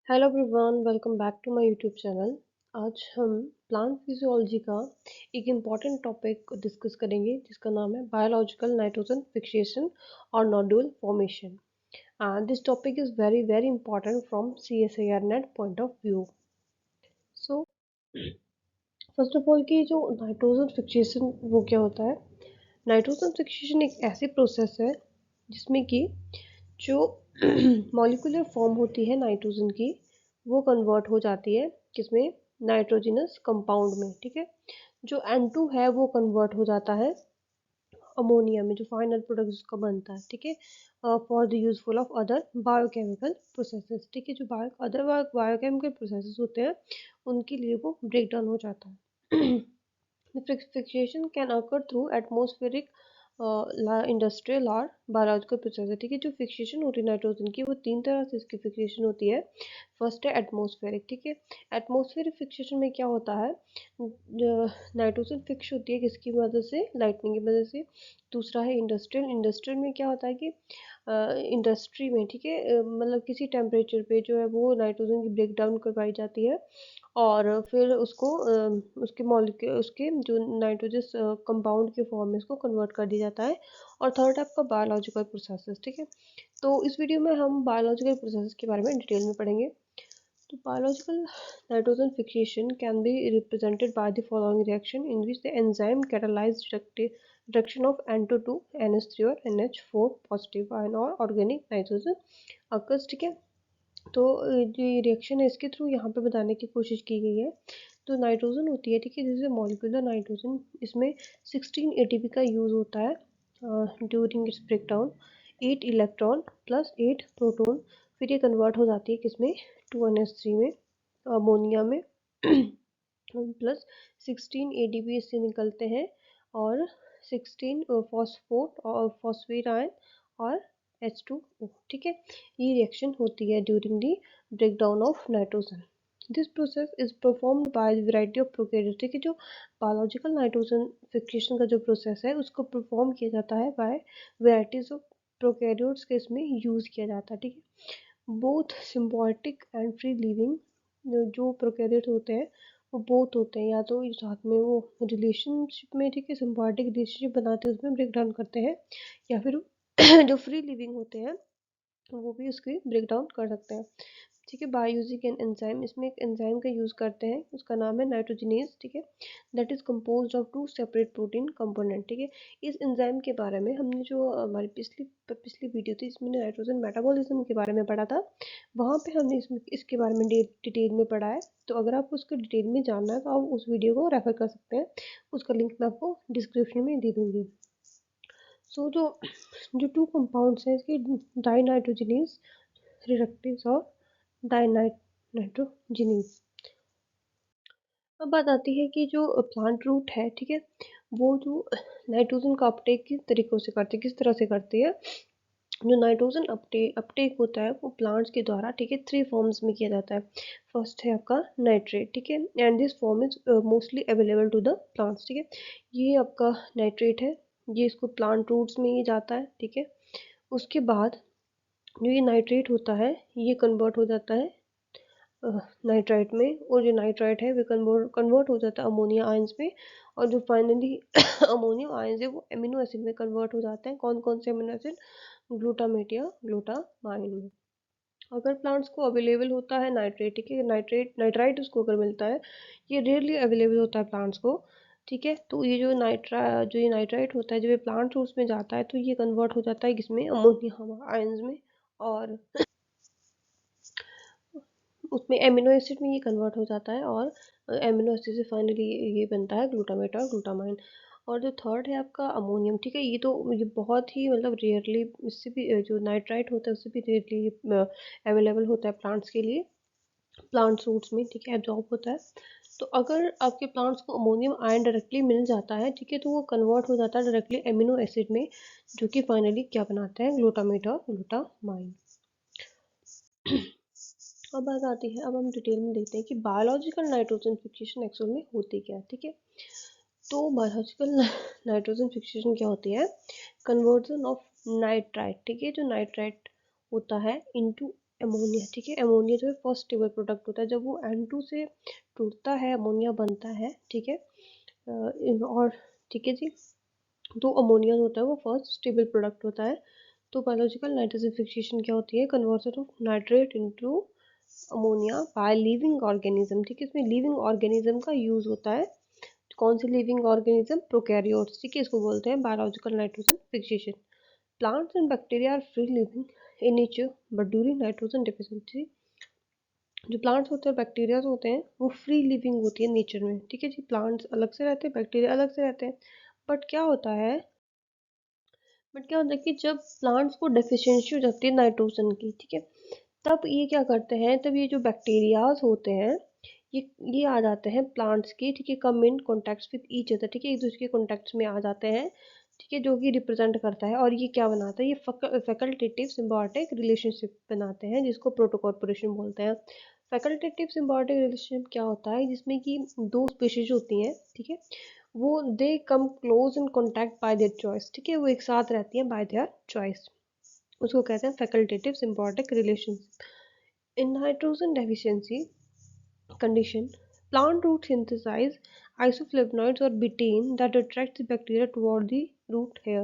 Hello everyone, welcome back to my YouTube channel. आज हम plant physiology का एक इम्पॉर्टेंट टॉपिक डिस्कस करेंगे जिसका नाम है बायोलॉजिकल नाइट्रोजन फिक्सेशन और nodule formation. This topic is very very important from CSIR net point of view. So first of all कि जो नाइट्रोजन फिक्सेशन वो क्या होता है। नाइट्रोजन फिक्सेशन एक ऐसी प्रोसेस है जिसमें कि जो मॉलिक्यूलर फॉर्म होती है नाइट्रोजन की वो कन्वर्ट हो जाती है किसमें, नाइट्रोजनस कंपाउंड में। ठीक है, जो N2 है वो कन्वर्ट हो जाता है अमोनिया में, जो फाइनल प्रोडक्ट उसका बनता है। ठीक है, for the useful of other biochemical processes. ठीक है, जो अदर बायोकेमिकल प्रोसेसेस होते हैं उनके लिए वो ब्रेक डाउन हो जाता है। The fixation can occur through atmospheric, industrial और बायोलॉजिकल प्रोसेस है। ठीक है, जो फिक्सेशन होती है नाइट्रोजन की वो तीन तरह से इसकी फिक्सेशन होती है। फर्स्ट है एटमॉस्फेरिक। ठीक है, एटमॉस्फेरिक फिक्सेशन में क्या होता है, नाइट्रोजन फिक्स होती है किसकी मदद से, लाइटनिंग की मदद से। दूसरा है इंडस्ट्रियल। इंडस्ट्रियल में क्या होता है कि इंडस्ट्री में, ठीक है, मतलब किसी टेम्परेचर पे जो है वो नाइट्रोजन की ब्रेक डाउन करवाई जाती है और फिर उसको उसके मॉलिक्यूल उसके जो नाइट्रोजस कंपाउंड के फॉर्म में इसको कन्वर्ट कर दिया जाता है। और थर्ड आपका बायोलॉजिकल प्रोसेसेस। ठीक है, तो इस वीडियो में हम बायोलॉजिकल प्रोसेसेस के बारे में डिटेल में पढ़ेंगे। तो biological nitrogen fixation can be represented by the following reaction in which the enzyme catalyzes reduction of N2 to NH3 or NH4 positive ion or organic nitrogen occurs। ठीक है, तो जो रिएक्शन है इसके थ्रू यहाँ पे बताने की कोशिश की गई है। तो नाइट्रोजन होती है, ठीक है, जैसे मॉलिक्यूलर नाइट्रोजन, इसमें 16 ATP का यूज़ होता है during its breakdown. 8 electron plus 8 proton, फिर ये कन्वर्ट हो जाती है किसमें, 2NH3 में, अमोनिया में। प्लस 16 ADP इससे निकलते हैं और 16 फॉस्फोट और फॉस्फेट आयन और H2O। ठीक है, ये रिएक्शन होती है during the breakdown of nitrogen. This process is performed by variety of prokaryotes. ठीक है, जो बायोलॉजिकल नाइट्रोजन फिक्सेशन का जो प्रोसेस है उसको परफॉर्म किया जाता है बाय वैराइटीज ऑफ प्रोकैरियोट्स के इसमें यूज किया जाता है। ठीक है, both symbiotic and free living, जो प्रोकैरियोट्स होते हैं वो बोथ होते हैं, या तो साथ में वो रिलेशनशिप में, ठीक है, सिम्बायोटिक रिलेशनशिप बनाते हैं उसमें ब्रेक डाउन करते हैं, या फिर जो फ्री लिविंग होते हैं वो भी उसकी ब्रेक डाउन कर सकते हैं। ठीक है, बाय यूजिंग एन एंजाइम, इसमें एक एंजाइम का यूज़ करते हैं, उसका नाम है नाइट्रोजिनेज। ठीक है, that is composed of 2 separate protein component. ठीक है, इस एंजाइम के बारे में हमने जो हमारी पिछली वीडियो थी इसमें नाइट्रोजन मेटाबॉलिज्म के बारे में पढ़ा था, वहाँ पे हमने इसके बारे में डिटेल में पढ़ा है। तो अगर आपको उसको डिटेल में जानना है तो आप उस वीडियो को रेफर कर सकते हैं, उसका लिंक मैं आपको डिस्क्रिप्शन में दे दूँगी। सो जो टू कंपाउंड्स हैं इसके, डाइनाइट्रोजिनेज रिडक्टेज और डाइनाइट्रोजिनेज। अब बात आती है कि जो प्लांट रूट है, ठीक है, वो जो नाइट्रोजन का अपटेक किस तरीकों से करती है, किस तरह से करती है। जो नाइट्रोजन अपटेक होता है वो प्लांट्स के द्वारा, ठीक है, 3 फॉर्म्स में किया जाता है। फर्स्ट है आपका नाइट्रेट। ठीक है, and this form is mostly available to the plants. ठीक है, ये आपका नाइट्रेट है, ये इसको प्लांट रूट्स में ही जाता है। ठीक है, उसके बाद जो ये नाइट्रेट होता है ये कन्वर्ट हो जाता है नाइट्राइट में, और जो नाइट्राइट है वो कन्वर्ट हो जाता है अमोनिया आयंस में, और जो फाइनली अमोनियम आयंस है वो एमिनो एसिड में कन्वर्ट हो जाते हैं। कौन कौन से एमिनो एसिड, ग्लूटामेट या ग्लूटामाइन में। अगर प्लांट्स को अवेलेबल होता है नाइट्रेट, ठीक है, नाइट्राइट उसको अगर मिलता है, ये रेयरली अवेलेबल होता है प्लांट्स को। ठीक है, तो ये जो ये नाइट्राइट होता है जब ये प्लांट रूट्स में जाता है तो ये कन्वर्ट हो जाता है किसमें, अमोनिया आयंस में, और उसमें एमिनो एसिड में ये कन्वर्ट हो जाता है, और एमिनो एसिड से फाइनली ये बनता है ग्लूटामेट और ग्लूटामाइन। और जो थर्ड है आपका अमोनियम। ठीक है, ये बहुत ही मतलब रेयरली, इससे भी जो नाइट्राइट होता है उससे भी रेयरली अवेलेबल होता है प्लांट्स के लिए, प्लांट सूट्स में, ठीक है, एब्जॉर्ब होता है। तो अगर आपके प्लांट्स को अमोनियम आयन डायरेक्टली मिल जाता है, ठीक है, तो वो कन्वर्ट हो जाता है डायरेक्टली एमिनो एसिड में, जो कि फाइनली क्या बनाता है, ग्लूटामेट और ग्लूटामाइन। अब बात आती है, अब हम डिटेल में देखते हैं कि बायोलॉजिकल नाइट्रोजन फिक्सेशन एक्चुअल में होती क्या है। ठीक है, तो बायोलॉजिकल नाइट्रोजन फिक्सेशन क्या होती है, कन्वर्जन ऑफ नाइट्राइट, ठीक है, जो नाइट्राइट होता है इनटू अमोनिया, ठीक है। अमोनिया जो है फर्स्ट स्टेबल प्रोडक्ट होता है, जब वो N2 से टूटता है अमोनिया बनता है, ठीक है। और ठीक है जी, तो अमोनिया होता है वो फर्स्ट स्टेबल प्रोडक्ट होता है। तो बायोलॉजिकल नाइट्रोजन फिक्सेशन क्या होती है? Conversion of nitrate into ammonia by living organism, ठीक है। इसमें लिविंग ऑर्गेनिज्म का यूज होता है। कौन सी लिविंग ऑर्गेनिज्म? प्रोकैरियोट्स, ठीक है। इसको बोलते हैं biological nitrogen fixation. Plants and bacteria are free living in nature but during nitrogen deficiency, जो प्लांट्स होते हैं बैक्टीरिया होते हैं वो फ्री लिविंग होती है नेचर में, ठीक है जी। प्लांट्स अलग से रहते हैं, बैक्टीरिया अलग से रहते हैं। बट क्या होता है बट क्या होता है कि जब प्लांट्स को डेफिशिएंसी हो जाती है नाइट्रोजन की, ठीक है, तब ये क्या करते हैं, तब ये जो बैक्टीरियाज होते हैं ये ये आ जाते हैं प्लांट्स की, ठीक है, come in contact with each other, ठीक है, एक दूसरे के कॉन्टैक्ट्स में आ जाते हैं, ठीक है, जो कि रिप्रेजेंट करता है। और ये क्या बनाता है? ये फैकल्टेटिव सिम्बायोटिक रिलेशनशिप बनाते हैं, जिसको प्रोटोकॉर्पोरेशन बोलते हैं। फैकल्टेटिव सिम्बायोटिक रिलेशनशिप क्या होता है? जिसमें कि दो स्पीशीज होती हैं, ठीक है, वो they come close in contact by their choice, ठीक है, वो एक साथ रहती हैं बाय देयर चॉइस, उसको कहते हैं facultative symbiotic relationship. In nitrogen deficiency condition, plant root synthesize isoflavonoids or betaine that attract the bacteria toward the root hair,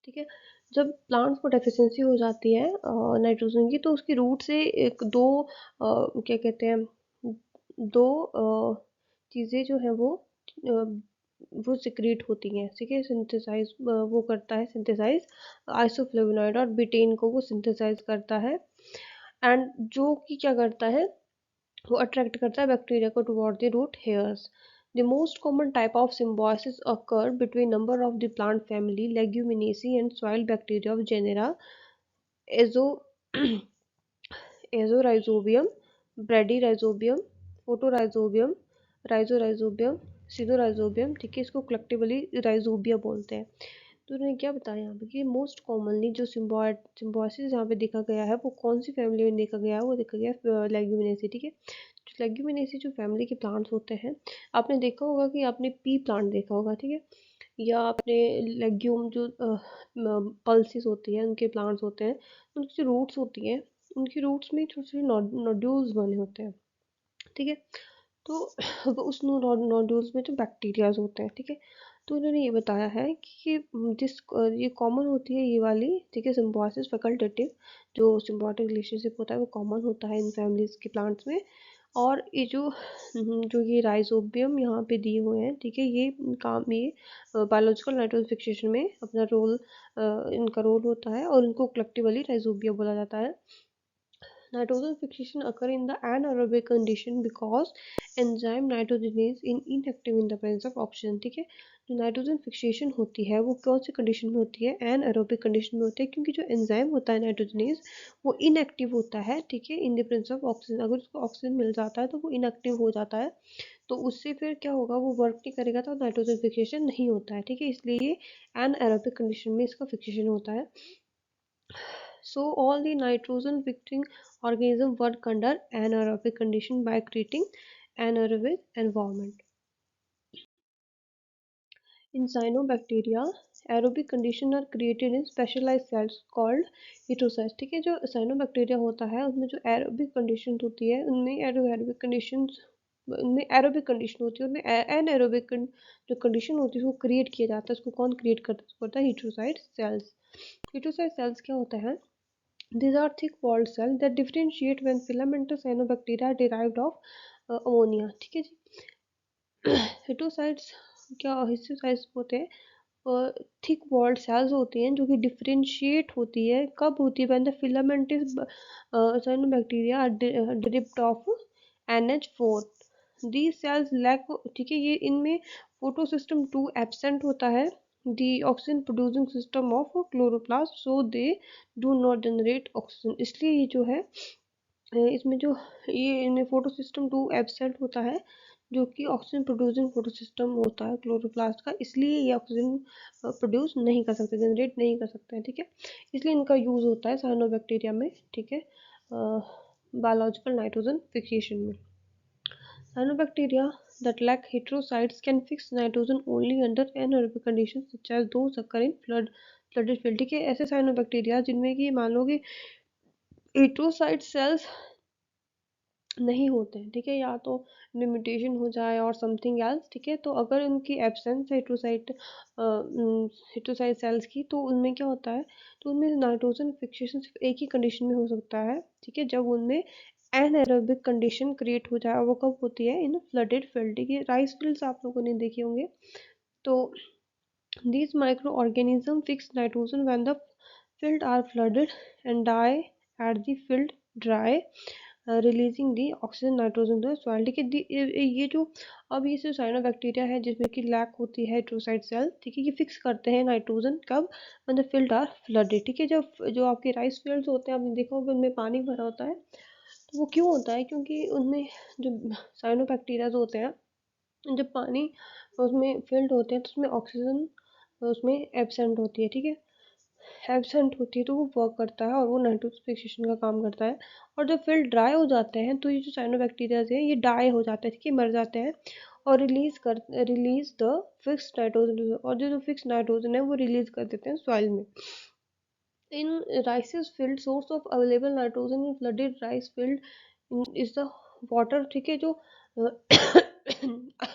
ठीक है। जब प्लांट्स को डेफिशिएंसी हो जाती है नाइट्रोजन की, तो उसकी रूट से एक दो क्या कहते हैं, दो चीज़ें जो है वो सिक्रीट होती हैं, ठीक है। सिंथेसाइज वो करता है, सिंथेसाइज आइसोफ्लेवोनॉइड और बिटेन को वो सिंथेसाइज करता है। एंड जो कि क्या करता है, वो अट्रैक्ट करता है बैक्टीरिया को toward the root hairs. The most common type of symbiosis occur between number of the plant family Leguminaceae and soil bacteria of genera Azo Azorhizobium, Bradyrhizobium, Photorhizobium, Rhizorhizobium, Schizohizobium, ठीक है, इसको collectively rhizobia बोलते हैं। तो उन्होंने क्या बताया यहाँ पे कि मोस्ट कॉमनली जो सिम्बोसिस यहाँ पे देखा गया है वो कौन सी फैमिली में देखा गया है? वो देखा गया लेग्यूमिनेसी, ठीक है। जो लेग्यूमिनेसी जो फैमिली के प्लांट्स होते हैं, आपने देखा होगा कि आपने पी प्लांट देखा होगा, ठीक है, या आपने लेग्यूम जो पल्सिस होती है उनके प्लांट्स होते हैं, उनकी जो रूट्स होती हैं, उनकी रूट्स में छोटे छोटे नोड्यूल्स बने होते हैं, ठीक है। तो उस नोड्यूल्स में जो बैक्टीरियाज होते हैं, ठीक है, तो उन्होंने ये बताया है कि ये कॉमन होती है ये वाली, ठीक है, सिम्बोसिस फैकल्टेटिव जो सिम्बायोटिक रिलेशनशिप होता है वो कॉमन होता है इन फैमिलीज के प्लांट्स में। और ये जो ये राइजोबियम यहाँ पे दिए हुए हैं, ठीक है, ये बायोलॉजिकल नाइट्रोजन फिक्सेशन में अपना रोल, इनका रोल होता है और इनको कलेक्टिवली राइजोबिया बोला जाता है। Nitrogen fixation occur in the anaerobic condition because enzyme nitrogenase in inactive in the presence of oxygen, ठीक है। जो नाइट्रोजन फिक्सेशन होती है वो कौन सी कंडीशन में होती है? एनएरोबिक कंडीशन में होती है, क्योंकि जो एंजाइम होता है नाइट्रोजनेज वो इनएक्टिव होता है, ठीक है, in the presence of oxygen. अगर उसको ऑक्सीजन मिल जाता है तो वो इनएक्टिव हो जाता है, तो उससे फिर क्या होगा, वो वर्क नहीं करेगा तो नाइट्रोजन फिक्सेशन नहीं होता है, ठीक है, इसलिए एनएरोबिक कंडीशन में इसका फिक्सेशन होता है। So all the nitrogen fixing organisms work under anaerobic condition by creating anaerobic environment. In cyanobacteria, aerobic conditions are created in specialized cells called heterocytes, ठीक है। जो cyanobacteria होता है उसमें जो aerobic conditions होती है उनमें aerobic conditions, उनमें aerobic condition होती है, उनमें anaerobic जो condition होती है वो क्रिएट किया जाता है। उसको कौन क्रिएट करता है? heterocyte cells। heterocyte cells क्या होता है? These are thick-walled cells that differentiate when filamentous cyanobacteria are derived of ammonia, ठीक है जी। हिटोसाइट्स क्या हिस्टोसाइट्स होते हैं? थिक वॉल्ड सेल्स होती हैं जो कि डिफरेंशिएट होती है, कब होती है? When the filamentous cyanobacteria are derived of NH4। These cells lack, ठीक है, ये इनमें फोटोसिस्टम 2 एब्सेंट होता है, the oxygen producing system of chloroplast, so they do not generate oxygen. इसलिए ये जो है इसमें जो ये इनमें फोटो सिस्टम 2 एब्सेंट होता है, जो कि ऑक्सीजन प्रोड्यूसिंग फोटो सिस्टम होता है क्लोरोप्लास्ट का, इसलिए ये ऑक्सीजन प्रोड्यूस नहीं कर सकते, जनरेट नहीं कर सकते हैं, ठीक है। इसलिए इनका यूज़ होता है साइनोबैक्टीरिया में, ठीक है, बायोलॉजिकल नाइट्रोजन फिक्सेशन में। Cyanobacteria that lack heterocytes can fix nitrogen only under anaerobic conditions such as those occur in flood, flooded field, ठीक है। ऐसे साइनोबैक्टीरिया जिनमें कि मान लो कि एट्रोसाइट सेल्स नहीं होते हैं, ठीक है, या तो म्यूटेशन हो जाए और समथिंग एल्स, ठीक है। तो अगर उनकी एब्सेंस है हेट्रोसाइट सेल्स की, तो उनमें क्या होता है, तो उनमें नाइट्रोजन फिक्सेशन सिर्फ एक ही कंडीशन में हो सकता है, ठीक है, जब उनमें एनएरोबिक कंडीशन क्रिएट हो जाए। और वो कब होती है, इन फ्लडेड फील्ड, ठीक है। राइस फील्ड्स आप लोगों ने देखे होंगे। तो these microorganisms fix nitrogen when the field are flooded and die at the field dry, releasing the oxygen nitrogen to soil, ठीक है। ये जो अब ये जो साइनोबैक्टीरिया है जिसमें कि लैक होती है ट्रोसाइट सेल, ठीक है, ये फिक्स करते हैं नाइट्रोजन कब, when the field are flooded, ठीक है। जब जो आपके राइस फील्ड्स होते हैं, आपने देखा होगा उनमें पानी भरा होता है, तो वो क्यों होता है, क्योंकि उनमें जो साइनोबैक्टीरिया होते हैं, जब पानी उसमें फिल्ड होते हैं तो उसमें ऑक्सीजन उसमें एब्सेंट होती है, ठीक है, एब्सेंट होती है, तो वो वर्क करता है और वो नाइट्रोजन फिक्सेशन का काम करता है। और जब फील्ड ड्राई हो जाते हैं तो ये जो साइनोबैक्टीरियाज हैं ये डाई हो जाते हैं, ठीक है, मर जाते हैं, और रिलीज द फिक्स नाइट्रोजन, और जो फिक्स नाइट्रोजन है वो रिलीज कर देते हैं सॉइल में। In rices field source of available nitrogen in flooded rice field is the water, ठीक है। जो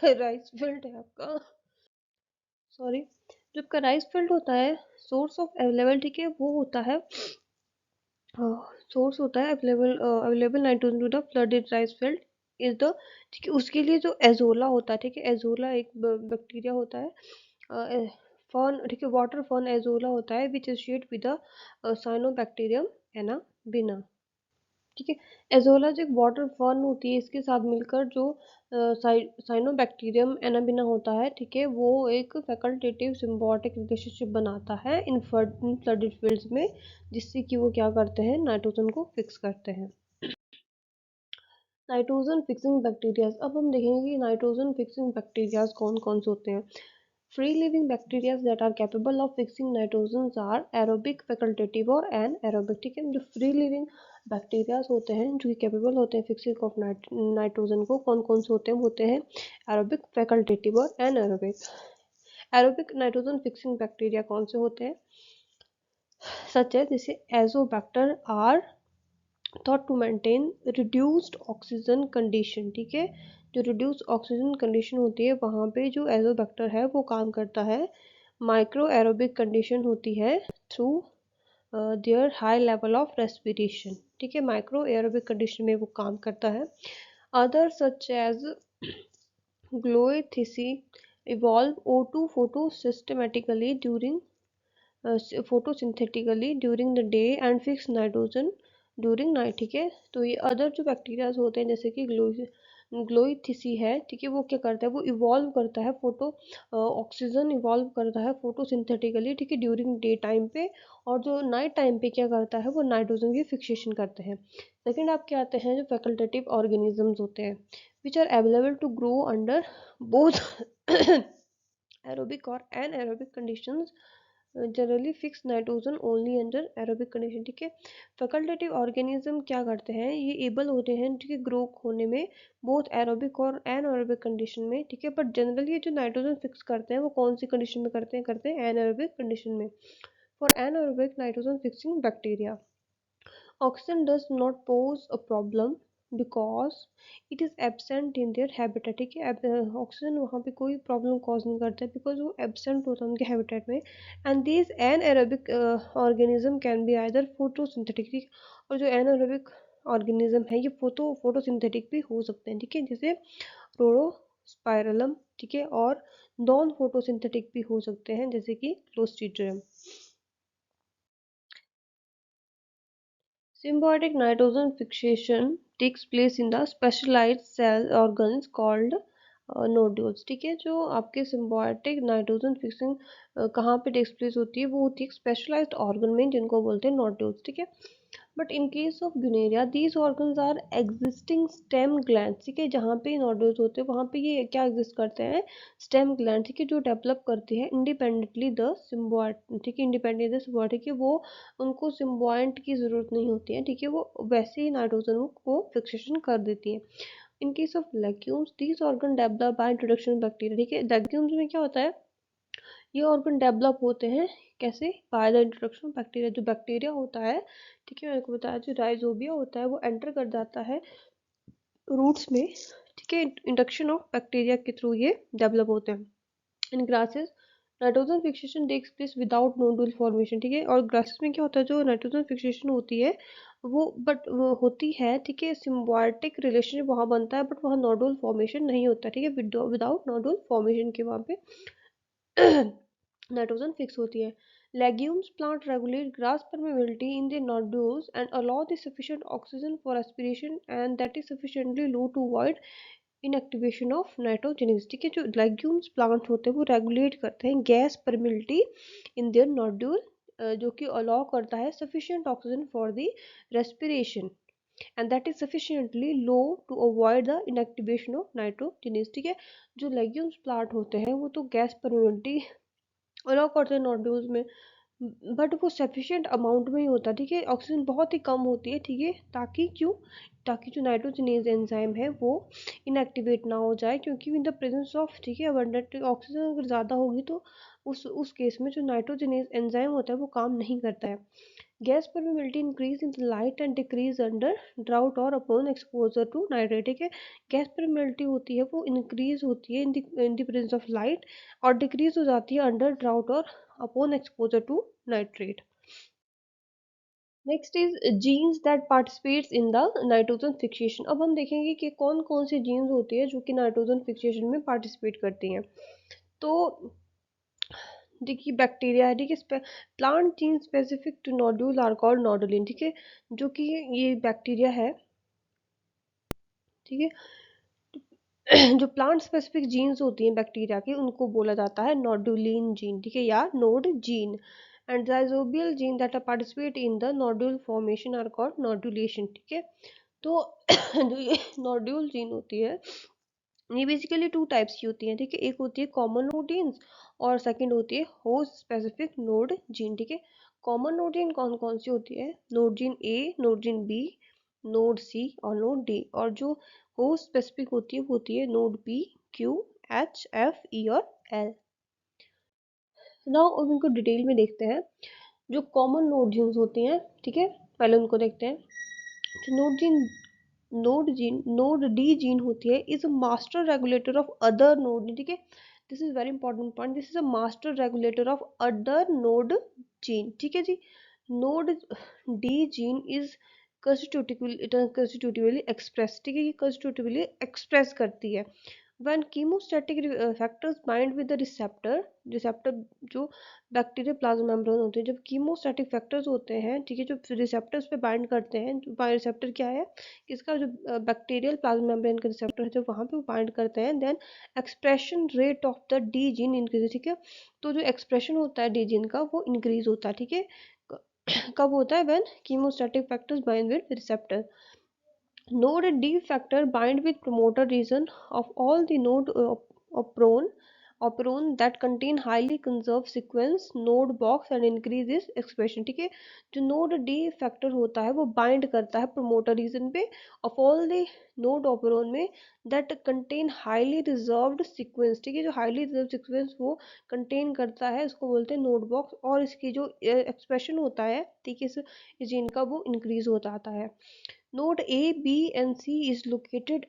राइस फील्ड है आपका, सॉरी, जो आपका राइस फील्ड होता है, सोर्स ऑफ अवेलेबल, ठीक है, वो होता है, सोर्स होता है available nitrogen to the flooded rice field is the, ठीक है। उसके लिए जो एजोला होता है, ठीक है, एजोला एक बैक्टीरिया होता है, फॉर्न, ठीक है, वाटर फॉर्न एजोला होता है which associate with the cyanobacterium anabaena, ठीक है। एजोला जो एक वाटर फर्न होती है, इसके साथ मिलकर जो साइनोबैक्टीरियम एनाबिना होता है, ठीक है, वो एक फैकल्टेटिव सिम्बायोटिक रिलेशनशिप बनाता है इन फ्लडेड फील्ड्स में, जिससे कि वो क्या करते हैं, नाइट्रोजन को फिक्स करते हैं। नाइट्रोजन फिक्सिंग बैक्टीरियाज, अब हम देखेंगे कि नाइट्रोजन फिक्सिंग बैक्टीरियाज कौन कौन से होते हैं। Free living bacteria that are capable of fixing nitrogen are aerobic, facultative और एनारोबिक, ठीक है। जो फ्री लिविंग बैक्टीरियाज होते हैं जो कैपेबल होते हैं फिक्सिंग ऑफ नाइट्रोजन को, कौन कौन से होते हैं एरोबिक, फैकल्टेटिव और anaerobic. Aerobic nitrogen fixing bacteria कौन से होते हैं, सच है जैसे Azotobacter are thought to maintain reduced oxygen condition, ठीक है। जो रिड्यूस्ड ऑक्सीजन कंडीशन होती है वहाँ पे जो एजोबैक्टर है वो काम करता है। माइक्रो एरोबिक कंडीशन होती है through their high level of respiration, ठीक है, माइक्रो एरोबिक कंडीशन में वो काम करता है। Other such as gloeothece evolve O2 photo systematically during photosynthetically during the day and fix nitrogen during night, ठीक है। तो ये अदर जो बैक्टीरियाज होते हैं जैसे कि ग्लोइथिसी है, ठीक है, वो क्या करता है, वो इवॉल्व करता है ऑक्सीजन इवॉल्व करता है फोटोसिंथेटिकली, ठीक है, ड्यूरिंग डे टाइम पे, और जो नाइट टाइम पे क्या करता है, वो नाइट्रोजन की फिक्सेशन करते हैं। सेकेंड आपके आते हैं जो फैकल्टेटिव ऑर्गेनिजम्स होते हैं which are available to grow under both aerobic और anaerobic conditions, generally fix nitrogen only under aerobic condition, ठीक है। फैकल्टेटिव ऑर्गेनिज्म क्या करते हैं, ये एबल होते हैं, ठीक है, ग्रो होने में बोथ एरोबिक और एनएरोबिक कंडीशन में, ठीक है। बट जनरली ये जो नाइट्रोजन फिक्स करते हैं वो कौन सी कंडीशन में करते हैं एनएरोबिक कंडीशन में। For anaerobic nitrogen fixing bacteria oxygen does not pose a problem because it is absent in their habitat, ठीक है। ऑक्सीजन वहाँ पे कोई प्रॉब्लम कॉज नहीं करता है बिकॉज वो एबसेंट होता है उनके हैबिटेट में। And this anaerobic organism can be either photosynthetic, और जो एनएरोबिक ऑर्गेनिज्म है ये फोटोसिंथेटिक भी हो सकते हैं, ठीक है, जैसे रोडोस्पाइरलम, ठीक है, और नॉन फोटोसिंथेटिक भी हो सकते हैं जैसे कि clostridium. Symbiotic nitrogen fixation takes place in the specialized cell organs called nodules, ठीक है। जो आपके सिम्बायोटिक नाइट्रोजन फिक्सिंग कहाँ पे टेक्स प्लेस होती है, वो होती है स्पेशलाइज्ड ऑर्गन में जिनको बोलते हैं नोड्यूल्स, ठीक है। But in case of gunnera these organs are existing stem glands, ठीक है, जहाँ पे नोड्यूल्स होते हैं वहाँ पे ये क्या एग्जिस्ट करते हैं, स्टेम ग्लैंड, ठीक है, जो डेवलप करती है इंडिपेंडेंटली द सिम्बायोट, ठीक है, इंडिपेंडेंट द सिम्बायोट, ठीक है, वो उनको सिम्बायोट की ज़रूरत नहीं होती है, ठीक है, वो वैसे ही नाइट्रोजन को फिक्सेशन कर देती है। इन case of legumes these organ develop by introduction bacteria, ठीक है। लेग्यूम्स में क्या होता है, ये ऑर्गन डेवलप होते हैं कैसे? By the introduction of bacteria. जो बैक्टीरिया होता है, ठीक है, मैंने को बताया जो राइजोबिया होता है वो एंटर कर जाता है रूट्स में, ठीक है। इंडक्शन ऑफ बैक्टीरिया के थ्रू ये डेवलप होते हैं। In grasses nitrogen fixation takes place without nodule formation, ठीक है। और ग्रासेस में क्या होता है, जो नाइट्रोजन फिक्सेशन होती है वो वो होती है, ठीक है, सिम्बायोटिक रिलेशनशिप वहाँ बनता है, बट वहाँ नोडुल फॉर्मेशन नहीं होता, ठीक है। विदाउट नोडुल फॉर्मेशन के वहाँ पे नाइट्रोजन फिक्स होती है। Legumes plant regulate grass permeability in their nodules and allow the sufficient oxygen for respiration, and that is sufficiently low to avoid inactivation of nitrogenase, ठीक है। जो लेग्यूम्स प्लांट होते हैं वो रेगुलेट करते हैं gas permeability in their nodule, जो कि अलाउ करता है sufficient oxygen for the respiration, and that is sufficiently low to avoid the inactivation of nitrogenase, ठीक है। जो लेग्यूम्स प्लांट होते हैं वो तो गैस परमिलिटी अलाउ करते हैं नोड्यूल्स में, बट वो सफिशिएंट अमाउंट में ही होता है, ठीक है। ऑक्सीजन बहुत ही कम होती है, ठीक है, ताकि जो नाइट्रोजनेज एंजाइम है वो इनएक्टिवेट ना हो जाए, क्योंकि इन द प्रेजेंस ऑफ, ठीक है, अबंडेंट ऑक्सीजन अगर ज़्यादा होगी तो उस केस में जो नाइट्रोजनेज एंजाइम होता है वो काम नहीं करता है। Gas permeability increase in light and decrease under drought और अपॉन एक्सपोजर टू नाइट्रेट, ठीक है। गैस परमिबिलिटी होती है वो इंक्रीज होती है in the presence of light, और डिक्रीज हो जाती है अंडर ड्राउट और upon exposure to nitrate. Next is genes that participates in the nitrogen fixation. अब हम देखेंगे कि कौन कौन सी जीन्स होती है जो कि नाइट्रोजन फिक्सेशन में पार्टिसिपेट करती हैं। तो देखिए बैक्टीरिया है, ठीक है। Plant gene specific to nodule are called nodulin, ठीक है। जो कि ये बैक्टीरिया है, ठीक है। जो प्लांट स्पेसिफिक जीन्स होती हैं बैक्टीरिया की उनको बोला जाता है नोडुलिन जीन, ठीक है, या nod gene. And rhizobial gene that are participate in the nodule formation are called nodulation, ठीक है। तो जो ये नोड्यूल जीन होती है ये बेसिकली टू टाइप्स की होती हैं, ठीक है। एक होती है कॉमन नोड जीन्स और सेकंड होती है होस्ट स्पेसिफिक नोड जीन, ठीक है। कॉमन नोड जीन कौन कौन सी होती है? Nod gene A, nod gene B, nod C और नोड डी। और जो होस्ट स्पेसिफिक होती है वो होती है nod P, Q, H, F, E और एल। नाउ अब इनको डिटेल में देखते हैं। जो कॉमन नोड जीन्स होती हैं, ठीक है, पहले उनको देखते हैं। जो नोड डी जीन होती है is a master regulator of other nod, ठीक है। This is very important point, this is a master regulator of other nod gene, ठीक है जी। Nod D gene is constitutively express, ठीक है, ये कंस्टिट्यूटिवली एक्सप्रेस करती है when chemostatic factors bind with the receptor जो बैक्टीरिया प्लाज्मा मेम्ब्रेन होते हैं, जब कीमोस्टैटिक फैक्टर्स होते हैं, ठीक है, जो रिसेप्टर्स पे बाइंड करते हैं, जो रिसेप्टर क्या है, किसका, जो बैक्टीरियल प्लाज्मा मेम्ब्रेन का रिसेप्टर है, जब वहाँ पे बाइंड करते हैं then expression rate of the D gene increase, ठीक है। तो जो एक्सप्रेशन होता है डी जीन का वो इंक्रीज होता है, ठीक है। कब होता है? When chemostatic factors bind with receptor. Node D factor bind with promoter region of all the node operon that contain highly conserved sequence node box and increase its expression, ठीक है। जो नोड डी फैक्टर होता है वो bind करता है promoter region पे of all the node ऑपरोन में that contain highly reserved sequence, ठीक है। जो हाईली रिजर्व सीक्वेंस वो कंटेन करता है उसको बोलते हैं नोड बॉक्स, और इसकी जो एक्सप्रेशन होता है, ठीक है, इस जीन का वो इंक्रीज हो जाता है। Node A, B, and C is located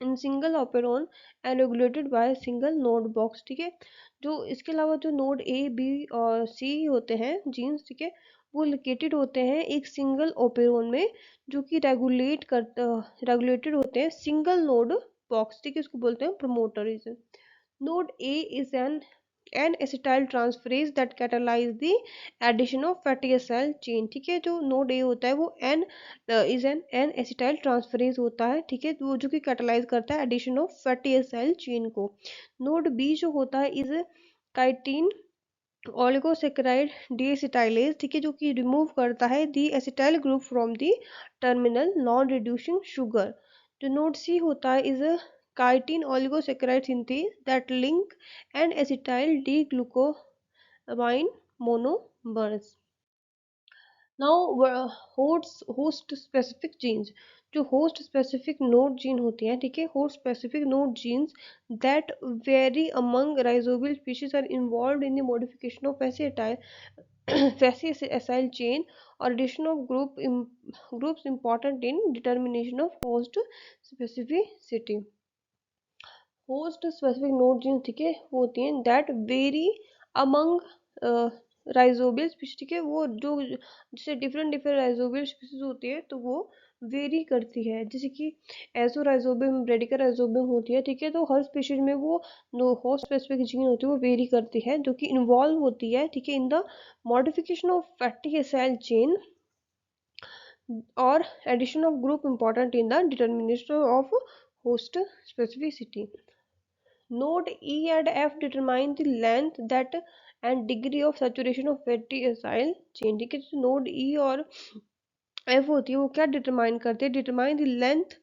in single operon and regulated by single node box, ठीक है। जो इसके अलावा जो नोड ए, बी और सी होते हैं जीन्स, ठीक है, वो लोकेटेड होते हैं एक सिंगल ओपेरॉन में, जो कि रेगुलेटेड होते हैं सिंगल नोड बॉक्स, ठीक है, इसको बोलते हैं promoter region. Nod A is an acetyl transferase that catalyse the addition of fatty acid chain, ठीक है। जो नोड ए होता है वो एन एसिटाइल ट्रांसफरेज होता है, ठीक है, वो जो कि कैटालाइज करता है addition of fatty acid chain को। नोड बी जो होता है इज काइटिन ऑलिगोसेकेराइड डीएसिटाइलेज, ठीक है, जो कि रिमूव करता है the acetyl group from the terminal non reducing sugar. जो नोड सी होता है is chitin oligosaccharide synthase that link N acetyl D glucosamine monomers. Now host specific genes, जो होस्ट स्पेसिफिक नोड जीन होती हैं, ठीक है, host specific nod genes that vary among rhizobial species are involve in the modification of fatty acyl chain और addition of groups important in determination of host specificity. Host specific nod jeans, ठीक है, वो होती हैं that vary among rhizobial species, ठीक है, वो जो जैसे डिफरेंट डिफरेंट राइजोबियल स्पीशीज होती है तो वो वेरी करती है, जैसे कि एजो राइजोबियम, ब्रेडिका राइजोबियम होती है, ठीक है, तो हर स्पीशीज में वो होस्ट स्पेसिफिक जीन होती है वो वेरी करती है, जो कि इन्वॉल्व होती है, ठीक है, in the modification of fatty acyl chain और addition of group important in the determination of host specificity. Node E and F determine the length that and degree of saturation of fatty acyl chain, ठीक है, तो node E और F होती है वो क्या determine करते हैं, determine the length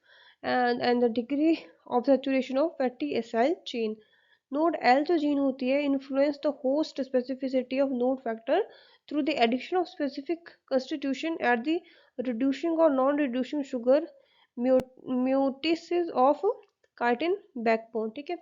and the degree of saturation of fatty acyl chain. Nod L जो जीन होती है influence the host specificity of nod factor through the addition of specific constitution at the reducing और non reducing sugar moieties of chitin backbone, ठीक है,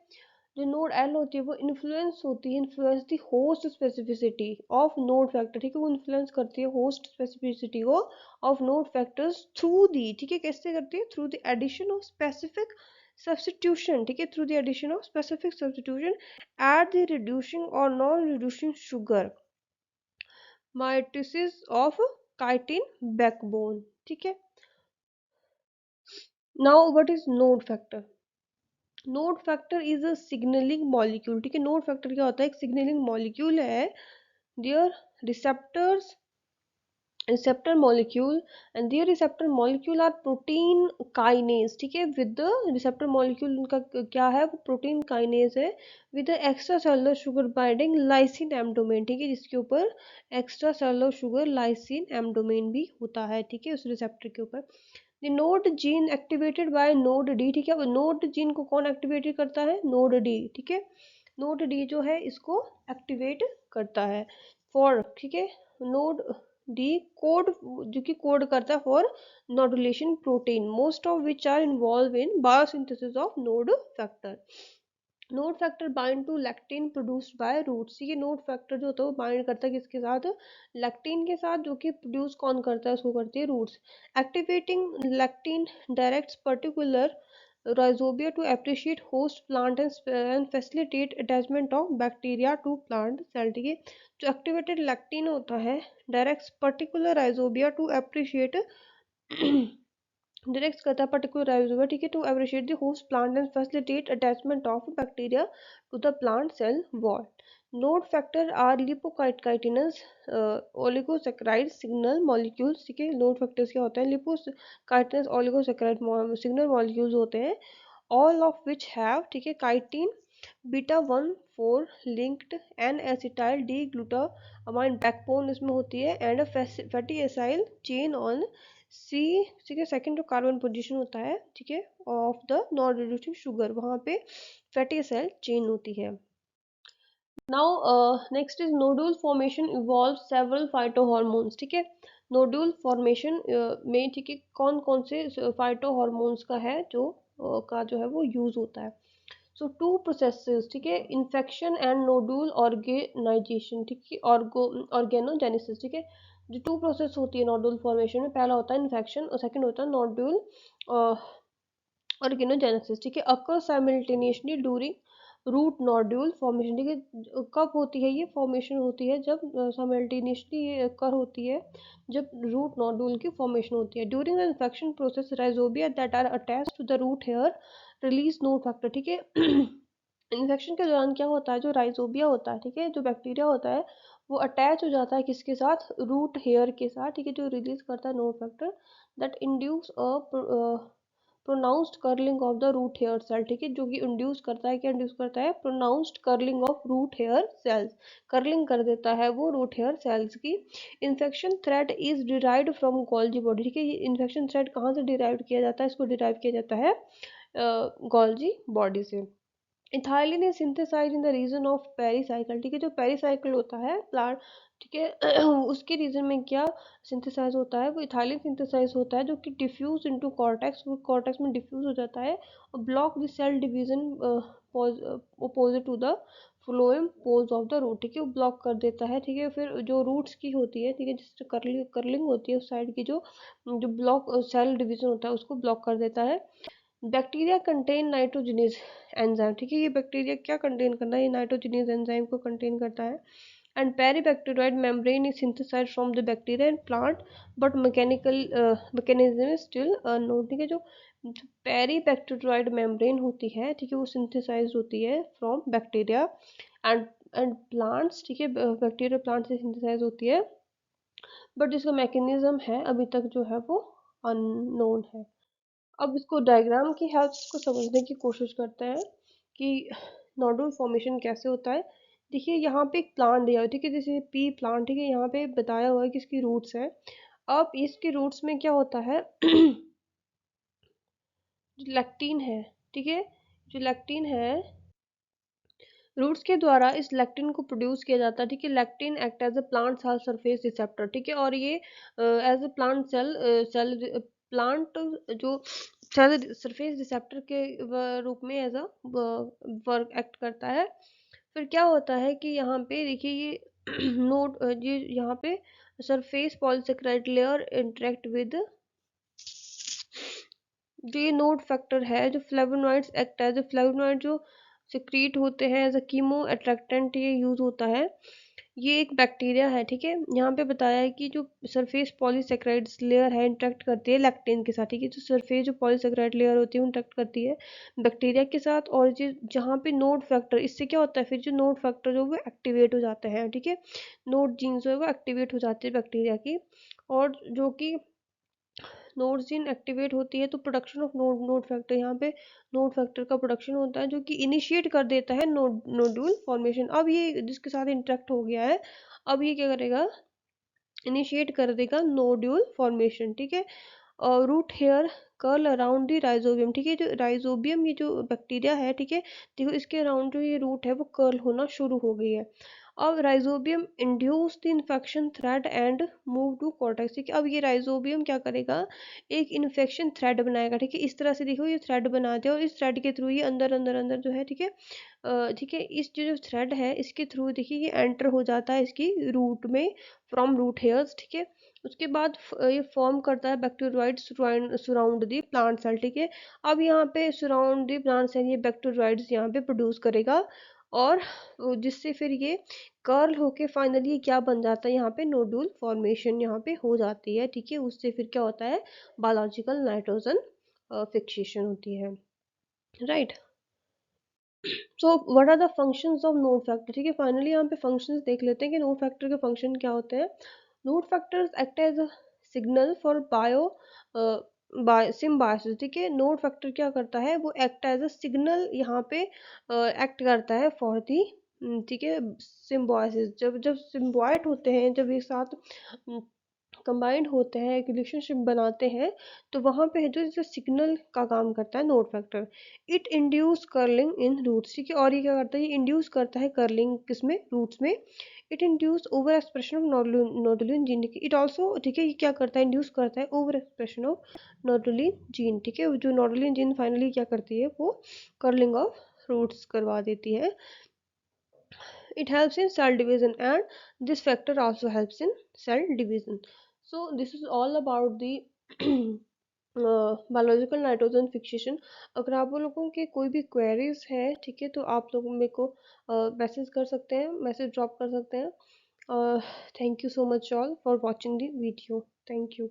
जो node L होती है वो इन्फ्लुएंस होती है, influence the host specificity of nod factor, ठीक है, वो इन्फ्लुएंस करती है होस्ट स्पेसिफिसिटी को of nod factors through the, ठीक है, कैसे करती है, through the addition of specific substitution, ठीक है, through the addition of specific substitution at the reducing और non reducing sugar mitosis of chitin backbone, ठीक है। Now what is nod factor? Nod factor is a signalling molecule, ठीक है, nod factor क्या होता है, एक सिग्नलिंग मॉलिक्यूल है, their receptors receptor molecule and their receptor molecule are protein kinase, ठीक है, with the receptor molecule उनका क्या है, वो protein kinase है with the extracellular sugar binding lysine M domain, ठीक है, जिसके ऊपर extracellular sugar lysine M domain भी होता है, ठीक है, उस receptor के ऊपर। The node gene activated by node D, ठीक है, node gene को कौन एक्टिवेट करता है, node D, ठीक है, नोड डी जो है इसको एक्टिवेट करता है फॉर, ठीक है, नोड डी कोड, जो कि कोड करता है for nodulation protein most of which are involve in biosynthesis of nod factor. Nod factor bind to lectin produced by roots, ये नोड फैक्टर जो होता है वो बाइंड करता है किसके साथ, लैक्टिन के साथ, जो कि प्रोड्यूस कौन करता है, उसको करती है roots. Activating lectin directs particular rhizobia to appreciate host plant and facilitate attachment of bacteria to plant cell, ठीक है, जो एक्टिवेटेड लैक्टिन होता है direct particular rhizobia to appreciate direct करता है पर्टिकुलर राइजोबिया, ठीक है, to appreciate the host plant and facilitate attachment of bacteria to the plant cell wall. Nod factor are lipochitins oligosaccharide signal molecules, ठीक है, node factors क्या होते हैं, लिपोकाइटिनस oligosaccharide signal molecules होते हैं, ऑल ऑफ विच हैव, ठीक है, chitin beta 1,4 linked N acetyl D glutamine backbone इसमें होती है and fatty acyl chain on C, ठीक है, सेकेंड जो कार्बन पोजीशन होता है, ठीक है, of the non reducing sugar, वहाँ पे फैटी एसाइल चेन होती है। Now next is nodule formation evolve several phytohormones, ठीक है, नोडुल फॉर्मेशन में, ठीक है, कौन कौन से फाइटोहॉर्मोन्स का है जो है वो यूज होता है। सो टू प्रोसेसेस, ठीक है, इन्फेक्शन एंड नोडुल ऑर्गेनाइजेशन, ठीक है, ऑर्गेनोजेनेसिस, ठीक है, जो टू प्रोसेस होती है नोडुल फॉर्मेशन में, पहला होता है इन्फेक्शन और सेकंड होता है नोडुल ऑर्गेनोजेनेसिस, ठीक है, occur simultaneously during root nodule formation, ठीक है, कब होती है ये फॉर्मेशन होती है, जब साइमल्टेनियसली ये अकर होती है जब रूट नोड्यूल की फॉर्मेशन होती है। During the infection process rhizobia that are attached to the root hair release nod factor, ठीक है, इन्फेक्शन के दौरान क्या होता है, जो राइजोबिया होता है, ठीक है, जो बैक्टीरिया होता है वो अटैच हो जाता है किसके साथ, रूट हेयर के साथ, ठीक है, जो रिलीज करता है nod factor that induce a pronounced curling of the root hair cell, ठीक है, जो कि इंड्यूस करता है, क्या इंड्यूस करता है, pronounced curling of root hair cells, curling कर देता है वो रूट हेयर सेल्स की। Infection threat is derived from Golgi body, ठीक है, ये इन्फेक्शन थ्रेट कहाँ से डिराइव किया जाता है, इसको डिराइव किया जाता है गोल्जी बॉडी से। Ethylene is synthesize in the region of pericycle, ठीक है, जो पेरीसाइकिल होता है प्लांट, ठीक है, उसके रीजन में क्या सिंथेसाइज होता है, वो इथाइलिन सिंथेसाइज होता है जो कि डिफ्यूज इनटू कॉर्टेक्स, वो कॉर्टेक्स में डिफ्यूज हो जाता है और block the cell division opposite to the phloem poles of the root, ठीक है, वो ब्लॉक कर देता है, ठीक है, फिर जो रूट्स की होती है, ठीक है, जिससे कर्लिंग होती है उस साइड की, जो जो ब्लॉक सेल डिवीजन होता है उसको ब्लॉक कर देता है। बैक्टीरिया कंटेन नाइट्रोजनीज एंजाइम, ठीक है, ये बैक्टीरिया क्या कंटेन करता है, ये नाइट्रोजनीज एंजाइम को कंटेन करता है। And peribacteroid membrane is synthesised from the bacteria and plant, but mechanical mechanism is still unknown, ठीक है, जो पेरीबैक्टीरियोइड मेम्ब्रेन होती है, ठीक है, वो सिंथेसाइज होती है फ्रॉम बैक्टीरिया एंड प्लांट्स, ठीक है, बैक्टीरिया प्लांट से सिंथेसाइज होती है, बट जिसका मैकेनिज्म है अभी तक जो है वो अननोन है। अब इसको डायग्राम की हेल्प को समझने की कोशिश करते हैं कि नोडुल फॉर्मेशन कैसे होता है। देखिए यहाँ पे एक प्लांट दिया हुआ है, ठीक है, जैसे पी प्लांट, ठीक है, यहाँ पे बताया हुआ है कि इसकी रूट्स है। अब इसके रूट्स में क्या होता है जो लेक्टिन है, ठीक है, जो लेक्टिन है रूट्स के द्वारा इस लेक्टिन को प्रोड्यूस किया जाता है, ठीक है, lectin act as a plant cell surface receptor, ठीक है, और ये as a plant cell plant जो सेल सरफेस रिसेप्टर के रूप में एज अ वर्क एक्ट करता है। फिर क्या होता है कि यहाँ पे देखिए ये नोड ये यहाँ पे surface polysaccharide layer interact with जो ये नोड फैक्टर है, जो फ्लेवोनॉइड्स एक्ट है, जो फ्लेवोनॉइड जो सिक्रीट होते हैं एज अ कीमो अट्रैक्टेंट, ये यूज होता है। ये एक बैक्टीरिया है, ठीक है, यहाँ पे बताया है कि जो सरफेस पॉलीसेकेराइड्स लेयर है इंटरेक्ट करती है लैक्टिन के साथ, ठीक है, जो सरफेस जो पॉलीसेकेराइड लेयर होती है वो इंटरेक्ट करती है बैक्टीरिया के साथ, और जो जहाँ पे नोड फैक्टर, इससे क्या होता है फिर जो नोड फैक्टर जो वो एक्टिवेट हो जाते हैं, ठीक है, नोड जीन जो है वो एक्टिवेट हो जाती है बैक्टीरिया की, और जो कि नोड जीन एक्टिवेट होती है तो प्रोडक्शन ऑफ नोड फैक्टर, यहाँ पे नोड फैक्टर का प्रोडक्शन होता है जो कि इनिशिएट कर देता है नोडुल फॉर्मेशन। अब ये जिसके साथ इंटरेक्ट हो गया है, अब ये क्या करेगा, इनिशिएट कर देगा नोड्यूल फॉर्मेशन, ठीक है, और root hair curl around the rhizobium, ठीक है, जो राइजोबियम ये जो बैक्टीरिया है, ठीक है, देखो इसके अराउंड जो ये रूट है वो कर्ल होना शुरू हो गई है। अब rhizobium induce the infection thread and move to cortex, ठीक है, अब ये राइजोबियम क्या करेगा, एक इन्फेक्शन थ्रेड बनाएगा, ठीक है, इस तरह से देखो ये थ्रेड बना दिया और इस थ्रेड के थ्रू ये अंदर अंदर अंदर जो है, ठीक है, ठीक है, इस जो थ्रेड है इसके थ्रू देखिए ये एंटर हो जाता है इसकी रूट में फ्रॉम रूट हेयर्स, ठीक है, उसके बाद ये फॉर्म करता है बैक्टीरियोइड सराउंड दी प्लांट सेल, ठीक है, अब यहाँ पे सराउंड दी प्लांट सेल ये बैक्टीरियोइड्स यहाँ पे प्रोड्यूस करेगा, और जिससे फिर ये कर्ल होके फाइनली क्या बन जाता है, यहाँ पे नोडुल फॉर्मेशन यहाँ पे हो जाती है, ठीक है, उससे फिर क्या होता है बायोलॉजिकल नाइट्रोजन फिक्सेशन होती है, right. So what are the functions of nod factor, ठीक है, फाइनली यहाँ पे फंक्शंस देख लेते हैं कि नोड फैक्टर के फंक्शन क्या होते हैं। Nod factors act as a signal for symbiosis, ठीक है, नोड फैक्टर क्या करता है, वो एक्ट एज अ सिग्नल यहाँ पे एक्ट करता है फॉर दी, ठीक है, सिम्बायोसिस, जब जब सिम्बायोट होते हैं, जब एक साथ कंबाइंड होते हैं, एक रिलेशनशिप बनाते हैं, तो वहाँ पे है जो जैसे सिग्नल का काम करता है nod factor. It induce curling in roots, ठीक है, और ये क्या करता है, ये इंड्यूस करता है कर्लिंग किसमें, रूट्स में। It induce over expression of nodulin gene, it also, ठीक है, ये क्या करता है, इंड्यूस करता है over expression of nodulin gene, ठीक है, जो नोडुलिन जीन फाइनली क्या करती है, वो कर्लिंग ऑफ रूट्स करवा देती है। It helps in cell division, and this factor also helps in cell division. So this is all about the biological nitrogen fixation. अगर आप लोगों के कोई भी क्वेरीज है, ठीक है, तो आप लोग मेरे को मैसेज कर सकते हैं, मैसेज ड्रॉप कर सकते हैं। Thank you so much all for watching the video, thank you.